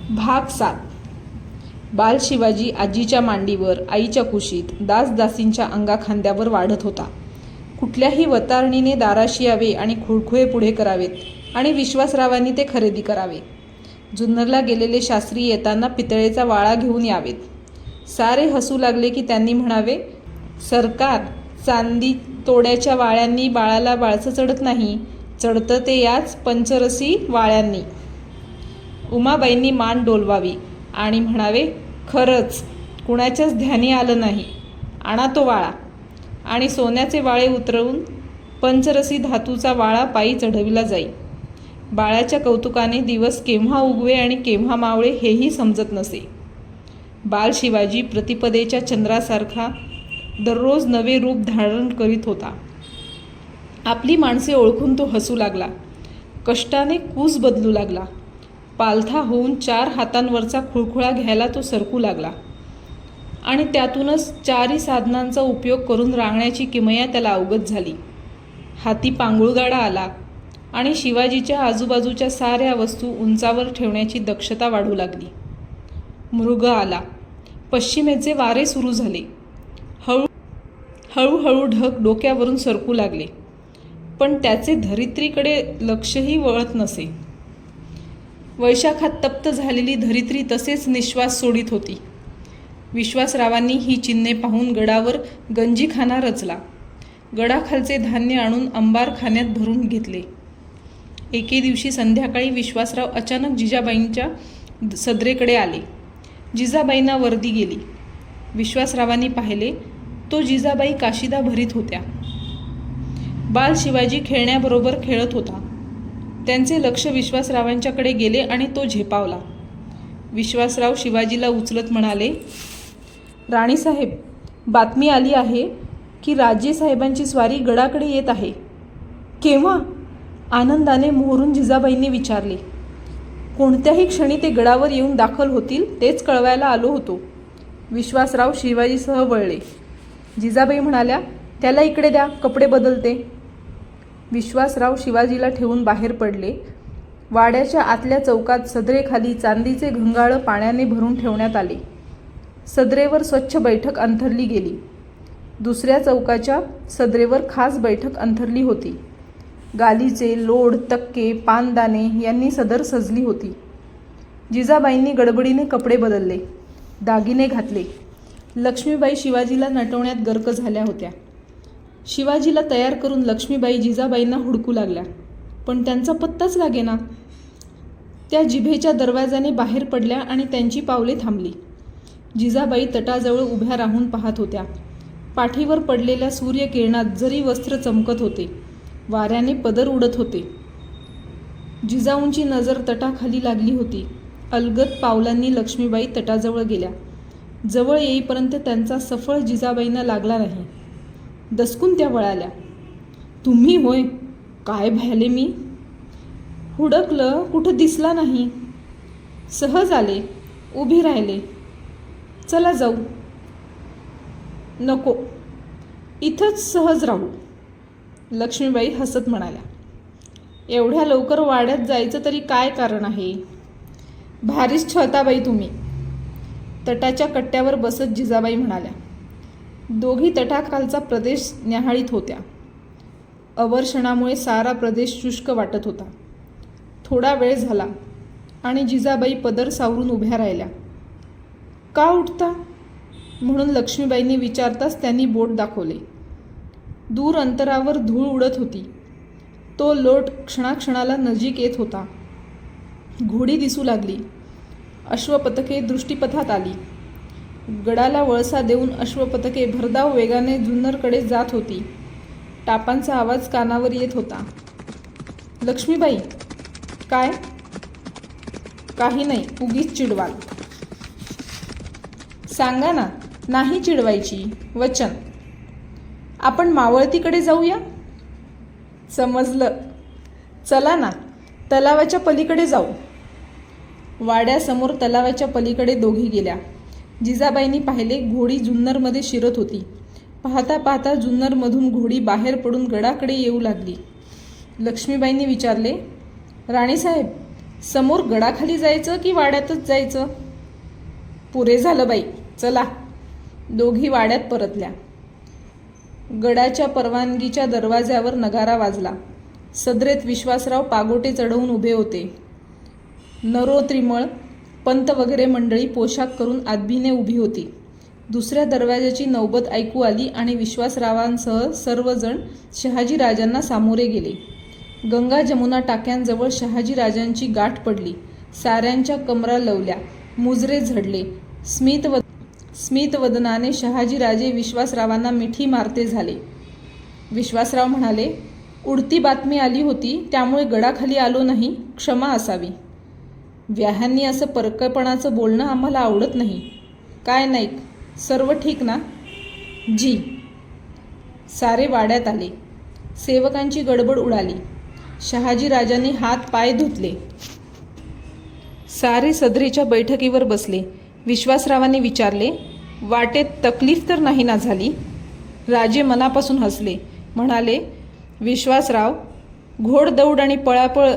भाग 7. बाल शिवाजी आजीच्या मांडीवर, आईच्या कुशीत, दासदासींच्या अंगाखांद्यावर वाढत होता. कुठल्याही वतारणीने दाराशी यावे आणि खुळखुळे पुढे करावेत आणि विश्वासरावांनी ते खरेदी करावे. जुन्नरला गेलेले शास्त्री येताना पितळेचा वाळा घेऊन यावेत. सारे हसू लागले की त्यांनी म्हणावे, सरकार, चांदी तोड्याच्या वाळ्यांनी बाळाला बाळसं चढत नाही, चढतं ते याच पंचरसी वाळ्यांनी. उमाबाईंनी मान डोलवावी आणि म्हणावे, खरंच कुणाच्याच ध्यानी आलं नाही, आणा तो वाळा. आणि सोन्याचे वाळे उतरवून पंचरसी धातूचा वाळा पायी चढविला जाई. बाळाच्या कौतुकाने दिवस केव्हा उगवे आणि केव्हा मावळे हेही समजत नसे. बाल शिवाजी प्रतिपदेच्या चंद्रासारखा दररोज नवे रूप धारण करीत होता. आपली माणसे ओळखून तो हसू लागला. कष्टाने कूस बदलू लागला. पालथा होऊन 4 हातांवरचा खुळखुळा घ्यायला तो सरकू लागला आणि त्यातूनच 4 साधनांचा उपयोग करून रांगण्याची किमया त्याला अवगत झाली. हाती पांगुळगाडा आला आणि शिवाजीच्या आजूबाजूच्या साऱ्या वस्तू उंचावर ठेवण्याची दक्षता वाढू लागली. मृग आला. पश्चिमेचे वारे सुरू झाले. हळूहळू ढग डोक्यावरून सरकू लागले, पण त्याचे धरित्रीकडे लक्षही वळत नसे. वैशाखात तप्त झालेली धरित्री तसेच निश्वास सोडित होती. विश्वासरावांनी ही चिन्हे पाहून गडावर गंजीखाना रचला. गडाखालचे धान्य आणून अंबारखान्यात भरून घेतले. एके दिवशी संध्याकाळी विश्वासराव अचानक जिजाबाईंच्या सदरेकडे आले. जिजाबाईंना वर्दी गेली. विश्वासरावांनी पाहिले तो जिजाबाई काशिदा भरीत होत्या. बाल शिवाजी खेळण्याबरोबर खेळत होता. त्यांचे लक्ष विश्वासरावांच्याकडे गेले आणि तो झेपावला. विश्वासराव शिवाजीला उचलत म्हणाले, राणीसाहेब, बातमी आली आहे की राजेसाहेबांची स्वारी गडाकडे येत आहे. केव्हा? आनंदाने मोहरून जिजाबाईंनी विचारले. कोणत्याही क्षणी ते गडावर येऊन दाखल होतील तेच कळवायला आलो होतो. विश्वासराव शिवाजीसह वळले. जिजाबाई म्हणाल्या, त्याला इकडे द्या, कपडे बदलते. विश्वासराव शिवाजीला ठेवून बाहेर पडले. वाड्याच्या आतल्या चौकात सदरेखाली चांदीचे घंगाळं पाण्याने भरून ठेवण्यात आले. सदरेवर स्वच्छ बैठक अंथरली गेली. दुसऱ्या चौकाच्या सदरेवर खास बैठक अंथरली होती. गालीचे, लोड, तक्के, पानदाणे यांनी सदर सजली होती. जिजाबाईंनी गडबडीने कपडे बदलले, दागिने घातले. लक्ष्मीबाई शिवाजीला नटवण्यात गर्क झाल्या होत्या. शिवाजीला तयार करून लक्ष्मीबाई जिजाबाईंना हुडकू लागल्या, पण त्यांचा पत्ताच लागेना. त्या जिभेच्या दरवाजाने बाहेर पडल्या आणि त्यांची पावले थांबली. जिजाबाई तटाजवळ उभ्या राहून पाहत होत्या. पाठीवर पडलेल्या सूर्यकिरणात जरी वस्त्र चमकत होते, वाऱ्याने पदर उडत होते. जिजाऊंची नजर तटाखाली लागली होती. अलगद पावलांनी लक्ष्मीबाई तटाजवळ गेल्या. जवळ येईपर्यंत त्यांचा सफळ जिजाबाईंना लागला नाही. दसकून त्या वळाल्या. तुम्ही होय? काय भ्याले मी. हुडकलं, कुठं दिसला नाही. सहज आले, उभी राहिले. चला जाऊ. नको, इथंच सहज राहू. लक्ष्मीबाई हसत म्हणाल्या, एवढ्या लवकर वाड्यात जायचं तरी काय कारण आहे? भारीच छळता बाई तुम्ही. तटाच्या कट्ट्यावर बसत जिजाबाई म्हणाल्या. दोघी तटाखालचा प्रदेश न्याहाळीत होत्या. अवर्षणामुळे सारा प्रदेश शुष्क वाटत होता. थोडा वेळ झाला आणि जिजाबाई पदर सावरून उभ्या राहिल्या. का उठता? म्हणून लक्ष्मीबाईंनी विचारताच त्यांनी बोट दाखवले. दूर अंतरावर धूळ उडत होती. तो लोट क्षणाक्षणाला नजीक येत होता. घोडी दिसू लागली. अश्वपथके दृष्टीपथात आली. गडाला वळसा देऊन अश्वपथके भरधाव वेगाने जुन्नरकडे जात होती. टापांचा आवाज कानावर येत होता. लक्ष्मीबाई, काय? काही नाही, उगीच चिडवाल. सांगा ना. नाही चिडवायची, वचन. आपण मावळतीकडे जाऊया. समजलं. चला ना, तलावाच्या पलीकडे जाऊ. वाड्यासमोर तलावाच्या पलीकडे दोघी गेल्या. जिजाबाईंनी पाहिले, घोडी जुन्नरमध्ये शिरत होती. पाहता पाहता जुन्नरमधून घोडी बाहेर पडून गडाकडे येऊ लागली. लक्ष्मीबाईंनी विचारले, राणीसाहेब, समोर गडाखाली जायचं की वाड्यातच जायचं? पुरे झालं बाई, चला. दोघी वाड्यात परतल्या. गडाच्या परवानगीच्या दरवाज्यावर नगारा वाजला. सदरेत विश्वासराव पागोटे चढवून उभे होते. नरोत्रिमळ पंत वगैरे मंडळी पोशाख करून आदबीने उभी होती. दुसऱ्या दरवाजाची नौबत ऐकू आली आणि विश्वासरावांसह सर्वजण शहाजीराजांना सामोरे गेले. गंगा जमुना टाक्यांजवळ शहाजीराजांची गाठ पडली. साऱ्यांच्या कमरा लवल्या, मुजरे झडले. स्मितवदनाने शहाजीराजे विश्वासरावांना मिठी मारते झाले. विश्वासराव म्हणाले, उडती बातमी आली होती, त्यामुळे गडाखाली आलो नाही, क्षमा असावी. व्याहांनी असं परकपणाचं बोलणं आम्हाला आवडत नाही. काय नाईक, सर्व ठीक ना? जी. सारे वाड्यात आले. सेवकांची गडबड उडाली. शहाजीराजांनी हात पाय धुतले. सारे सदरेच्या बैठकीवर बसले. विश्वासरावांनी विचारले, वाटेत तकलीफ तर नाही ना झाली? राजे मनापासून हसले. म्हणाले, विश्वासराव, घोडदौड आणि पळापळ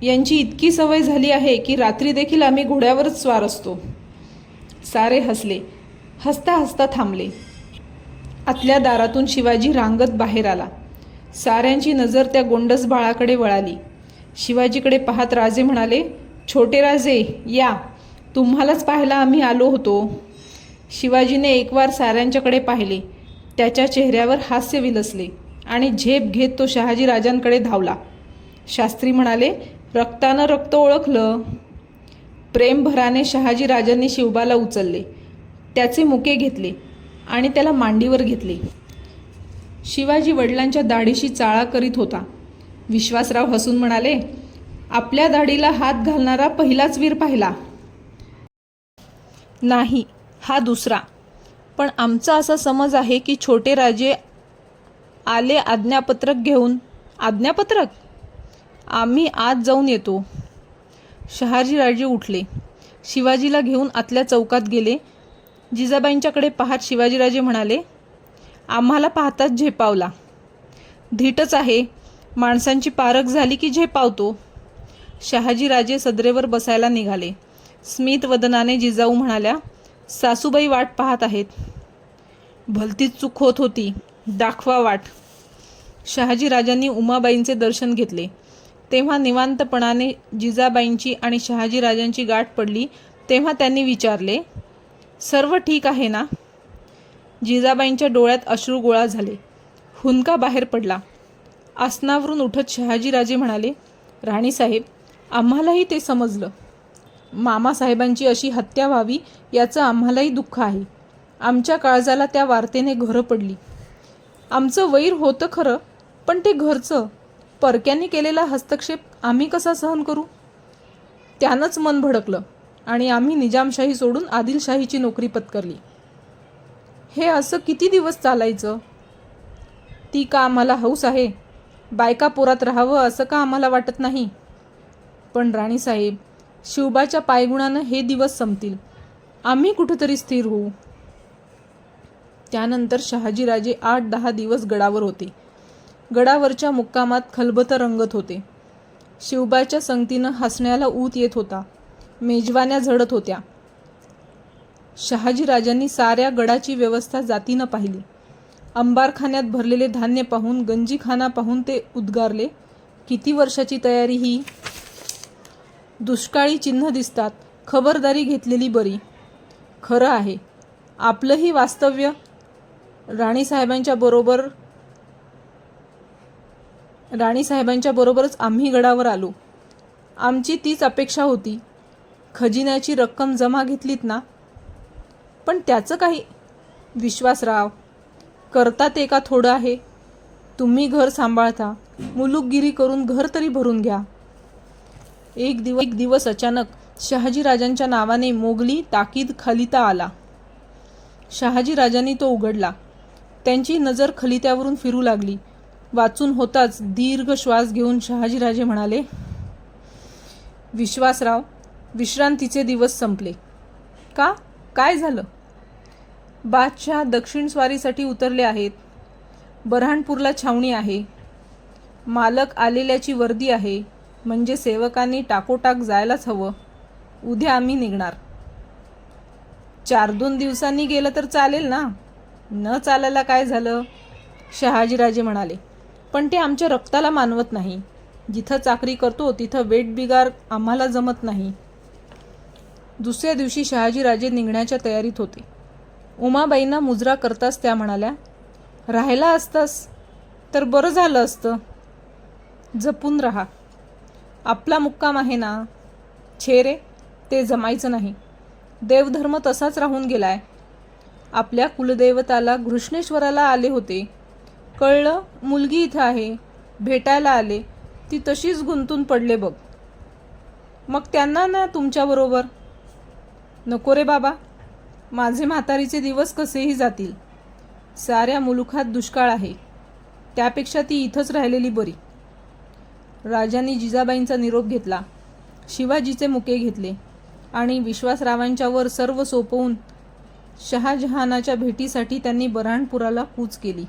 यांची इतकी सवय झाली आहे की रात्री देखील आम्ही घोड्यावरच स्वार असतो. सारे हसले. हसता हसता थांबले. आतल्या दारातून शिवाजी रांगत बाहेर आला. साऱ्यांची नजर त्या गोंडस बाळाकडे वळाली. शिवाजीकडे पाहत राजे म्हणाले, छोटे राजे, या, तुम्हालाच पाहायला आम्ही आलो होतो. शिवाजीने एकवार साऱ्यांच्याकडे पाहिले. त्याच्या चेहऱ्यावर हास्य विलसले आणि झेप घेत तो शहाजीराजांकडे धावला. शास्त्री म्हणाले, रक्तानं रक्त ओळखलं. प्रेमभराने शहाजीराजांनी शिवबाला उचलले. त्याचे मुके घेतले आणि त्याला मांडीवर घेतले. शिवाजी वडिलांच्या दाढीशी चाळा करीत होता. विश्वासराव हसून म्हणाले, आपल्या दाढीला हात घालणारा पहिलाच वीर पाहिला. नाही, हा दुसरा. पण आमचा असा समज आहे की छोटे राजे आले आज्ञापत्रक घेऊन. आज्ञापत्रक? आम्ही आत जाऊन येतो. शहाजीराजे उठले. शिवाजीला घेऊन आतल्या चौकात गेले. जिजाबाईंच्याकडे पाहत शिवाजीराजे म्हणाले, आम्हाला पाहताच झेपावला. धीटच आहे, माणसांची पारख झाली की झेपावतो. शहाजीराजे सदरेवर बसायला निघाले. स्मितवदनाने जिजाऊ म्हणाल्या, सासूबाई वाट पाहत आहेत. भलतीच चूक होत होती, दाखवा वाट. शहाजीराजांनी उमाबाईंचे दर्शन घेतले. तेव्हा निवांतपणाने जिजाबाईंची आणि शहाजीराजांची गाठ पडली. तेव्हा त्यांनी विचारले, सर्व ठीक आहे ना? जिजाबाईंच्या डोळ्यात अश्रू गोळा झाले. हुंदका बाहेर पडला. आसनावरून उठत शहाजीराजे म्हणाले, राणीसाहेब, आम्हालाही ते समजलं. मामासाहेबांची अशी हत्या व्हावी याचं आम्हालाही दुःख आहे. आमच्या काळजाला त्या वार्तेने घरं पडली. आमचं वैर होतं खरं, पण ते घरचं. परक्यांनी केलेला हस्तक्षेप आम्ही कसा सहन करू? त्यानंच मन भडकलं आणि आम्ही निजामशाही सोडून आदिलशाहीची नोकरी पत्करली. हे असं किती दिवस चालायचं? ती का आम्हाला हौस आहे? बायका पोरात राहावं असं का आम्हाला वाटत नाही? पण राणीसाहेब, शिवबाच्या पायगुणानं हे दिवस संपतील. आम्ही कुठेतरी स्थिर होऊ. त्यानंतर शहाजीराजे 8-10 दिवस गडावर होते. गडावरच्या मुक्कामात खलबतं रंगत होते. शिवबाच्या संगतीनं हसण्याला ऊत येत होता. मेजवान्या झडत होत्या. शहाजीराजांनी साऱ्या गडाची व्यवस्था जातीनं पाहिली. अंबारखान्यात भरलेले धान्य पाहून, गंजीखाना पाहून ते उद्गारले, किती वर्षाची तयारी ही? दुष्काळी चिन्ह दिसतात. खबरदारी घेतलेली बरी. खरं आहे, आपलंही वास्तव्य राणीसाहेबांच्या बरोबरच आम्ही गडावर आलो. आमची तीच अपेक्षा होती. खजिन्याची रक्कम जमा घेतलीत ना? पण त्याचं काही? विश्वासराव, करता ते का थोडं आहे? तुम्ही घर सांभाळता, मुलुकगिरी करून घर तरी भरून घ्या. एक दिवस अचानक शहाजीराजांच्या नावाने मोगली ताकीद खलिता आला. शहाजीराजांनी तो उघडला. त्यांची नजर खलित्यावरून फिरू लागली. वाचून होताच दीर्घ श्वास घेऊन शहाजीराजे म्हणाले, विश्वासराव, विश्रांतीचे दिवस संपले. का? काय झालं? बादशाह दक्षिण स्वारीसाठी उतरले आहेत. बऱ्हाणपूरला छावणी आहे. मालक आलेल्याची वर्दी आहे. म्हणजे सेवकांनी टाकोटाक जायलाच हवं. उद्या आम्ही निघणार. 4-2 दिवसांनी गेलं तर चालेल ना? न चालायला काय झालं? शहाजीराजे म्हणाले. पण ते आमच्या रक्ताला मानवत नाही. जिथं चाकरी करतो तिथं वेठबिगार आम्हाला जमत नाही. दुसऱ्या दिवशी शहाजीराजे निघण्याच्या तयारीत होते. उमाबाईंना मुजरा करताच त्या म्हणाल्या, राहायला असतास तर बरं झालं असतं. जपून राहा. आपला मुक्काम आहे ना. छे रे, ते जमायचं नाही. देवधर्म तसाच राहून गेलाय. आपल्या कुलदैवताला घृष्णेश्वराला आले होते. कळलं मुलगी इथं आहे. भेटायला आले. ती तशीच गुंतून पडले बघ. मग त्यांना ना तुमच्याबरोबर. नको रे बाबा, माझे म्हातारीचे दिवस कसेही जातील. साऱ्या मुलुखात दुष्काळ आहे. त्यापेक्षा ती इथंच राहिलेली बरी. राजांनी जिजाबाईंचा निरोप घेतला. शिवाजीचे मुके घेतले आणि विश्वासरावांच्यावर सर्व सोपवून शहाजहानाच्या भेटीसाठी त्यांनी बऱ्हाणपुराला कूच केली.